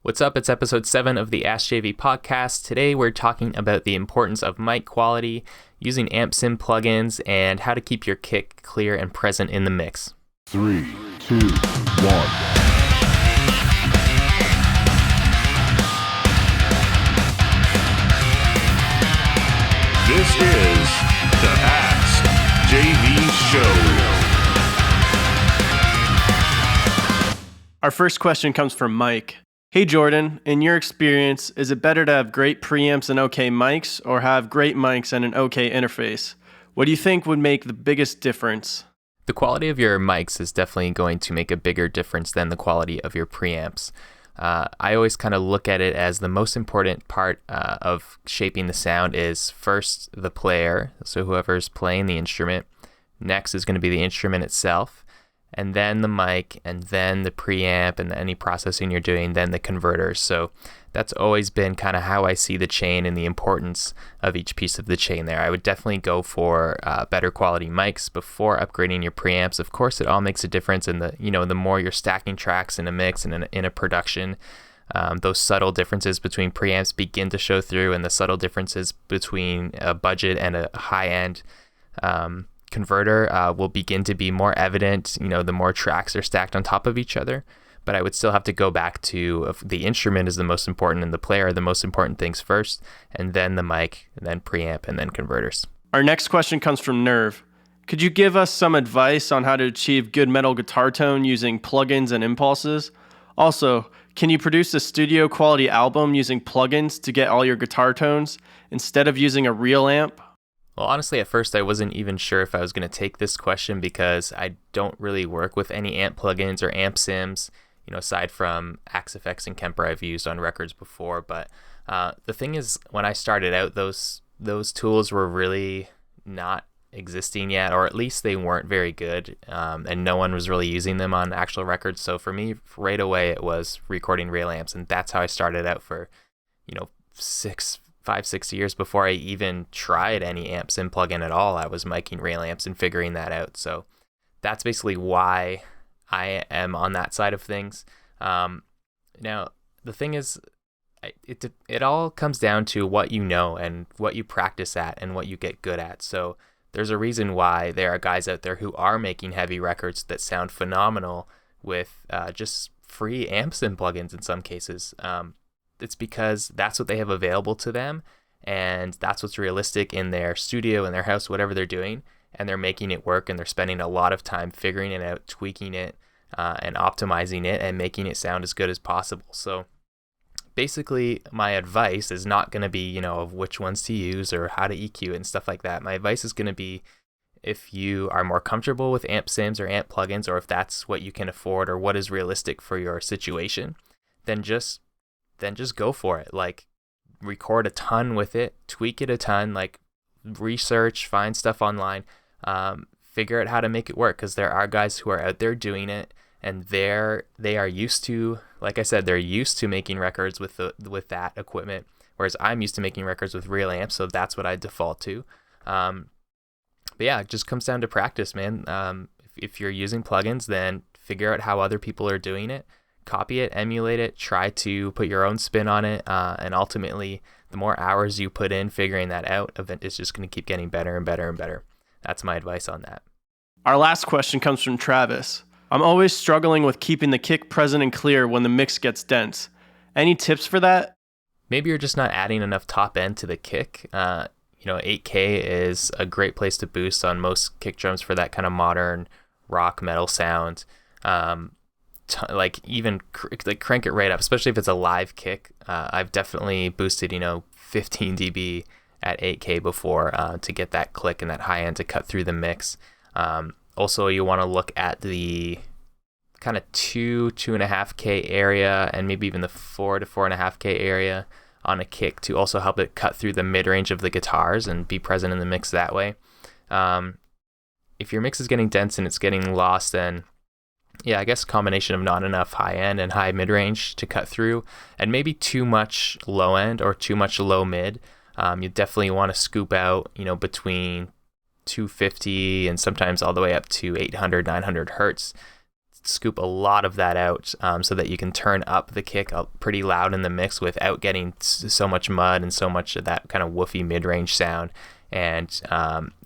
What's up? It's episode 7 of the ASKJV Podcast. Today we're talking about the importance of mic quality, using AmpSim plugins, and how to keep your kick clear and present in the mix. 3, 2, 1. This is the AskJV Show. Our first question comes from Mike. Hey Jordan, in your experience, is it better to have great preamps and okay mics, or have great mics and an okay interface? What do you think would make the biggest difference? The quality of your mics is definitely going to make a bigger difference than the quality of your preamps. I always kind of look at it as the most important part of shaping the sound is first the player, so whoever's playing the instrument. Next is going to be the instrument itself, and then the mic, and then the preamp, and any processing you're doing, then the converters. So that's always been kind of how I see the chain and the importance of each piece of the chain there. I would definitely go for better quality mics before upgrading your preamps. Of course, it all makes a difference in the more you're stacking tracks in a mix and in a production. Those subtle differences between preamps begin to show through, and the subtle differences between a budget and a high-end converter will begin to be more evident, the more tracks are stacked on top of each other. But I would still have to go back to the instrument is the most important, and the player are the most important things first, and then the mic, and then preamp, and then converters. Our next question comes from Nerve. Could you give us some advice on how to achieve good metal guitar tone using plugins and impulses? Also, can you produce a studio quality album using plugins to get all your guitar tones instead of using a real amp? Well, honestly, at first I wasn't even sure if I was going to take this question because I don't really work with any amp plugins or amp sims, aside from Axe FX and Kemper I've used on records before. But the thing is, when I started out, those tools were really not existing yet, or at least they weren't very good, and no one was really using them on actual records. So for me, right away, it was recording real amps, and that's how I started out for, 5-6 years before I even tried any amp sim plugin at all. I was miking real amps and figuring that out. So that's basically why I am on that side of things. Now, the thing is, it all comes down to what you know and what you practice at and what you get good at. So there's a reason why there are guys out there who are making heavy records that sound phenomenal with just free amp sim plugins in some cases. It's because that's what they have available to them, and that's what's realistic in their studio, in their house, whatever they're doing, and they're making it work, and they're spending a lot of time figuring it out, tweaking it, and optimizing it, and making it sound as good as possible. So basically, my advice is not going to be, of which ones to use or how to EQ it and stuff like that. My advice is going to be, if you are more comfortable with amp sims or amp plugins, or if that's what you can afford or what is realistic for your situation, then just go for it. Like, record a ton with it, tweak it a ton, like research, find stuff online, figure out how to make it work, because there are guys who are out there doing it, and they are used to, like I said, they're used to making records with that equipment, whereas I'm used to making records with real amps, so that's what I default to. But yeah, it just comes down to practice, man. If you're using plugins, then figure out how other people are doing it, copy it, emulate it, try to put your own spin on it, and ultimately, the more hours you put in figuring that out, it's just going to keep getting better and better and better. That's my advice on that. Our last question comes from Travis. I'm always struggling with keeping the kick present and clear when the mix gets dense. Any tips for that? Maybe you're just not adding enough top end to the kick. 8K is a great place to boost on most kick drums for that kind of modern rock metal sound. Crank it right up, especially if it's a live kick. I've definitely boosted 15 dB at 8K before to get that click and that high end to cut through the mix. Also, you want to look at the kind of 2.5K area, and maybe even the 4 to 4.5K area on a kick to also help it cut through the mid-range of the guitars and be present in the mix that way. If your mix is getting dense and it's getting lost, then yeah, I guess a combination of not enough high end and high mid range to cut through, and maybe too much low end or too much low mid. You definitely want to scoop out, between 250 and sometimes all the way up to 800, 900 hertz scoop a lot of that out so that you can turn up the kick pretty loud in the mix without getting so much mud and so much of that kind of woofy mid-range sound. And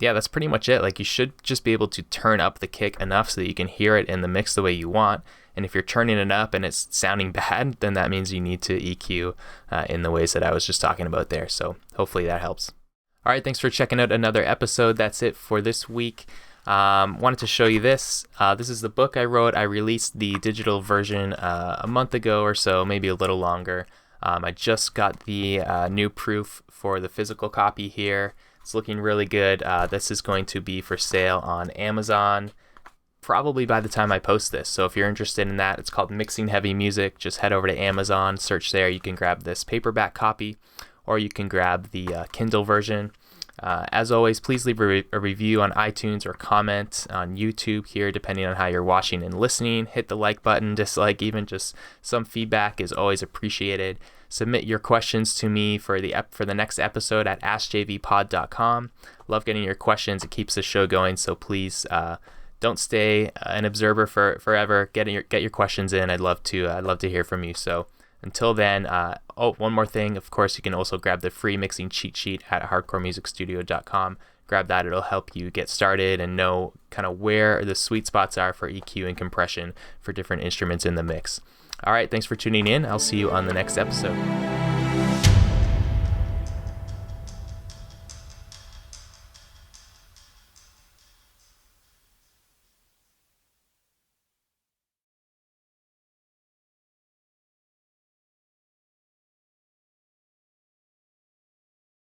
yeah, that's pretty much it. Like, you should just be able to turn up the kick enough so that you can hear it in the mix the way you want. And if you're turning it up and it's sounding bad, then that means you need to EQ in the ways that I was just talking about there. So hopefully that helps. All right, thanks for checking out another episode. That's it for this week. Wanted to show you this. This is the book I wrote. I released the digital version a month ago or so, maybe a little longer. I just got the new proof for the physical copy here. It's looking really good. This is going to be for sale on Amazon probably by the time I post this. So if you're interested in that, it's called Mixing Heavy Music. Just head over to Amazon, search there. You can grab this paperback copy, or you can grab the Kindle version. As always, please leave a review on iTunes or comment on YouTube here, depending on how you're watching and listening. Hit the like button, dislike, even just some feedback is always appreciated. Submit your questions to me for the next episode at AskJVPod.com. Love getting your questions. It keeps the show going, so please don't stay an observer forever. Get your questions in. I'd love to hear from you. So until then, one more thing. Of course, you can also grab the free mixing cheat sheet at hardcoremusicstudio.com. Grab that. It'll help you get started and know kind of where the sweet spots are for EQ and compression for different instruments in the mix. All right, thanks for tuning in. I'll see you on the next episode.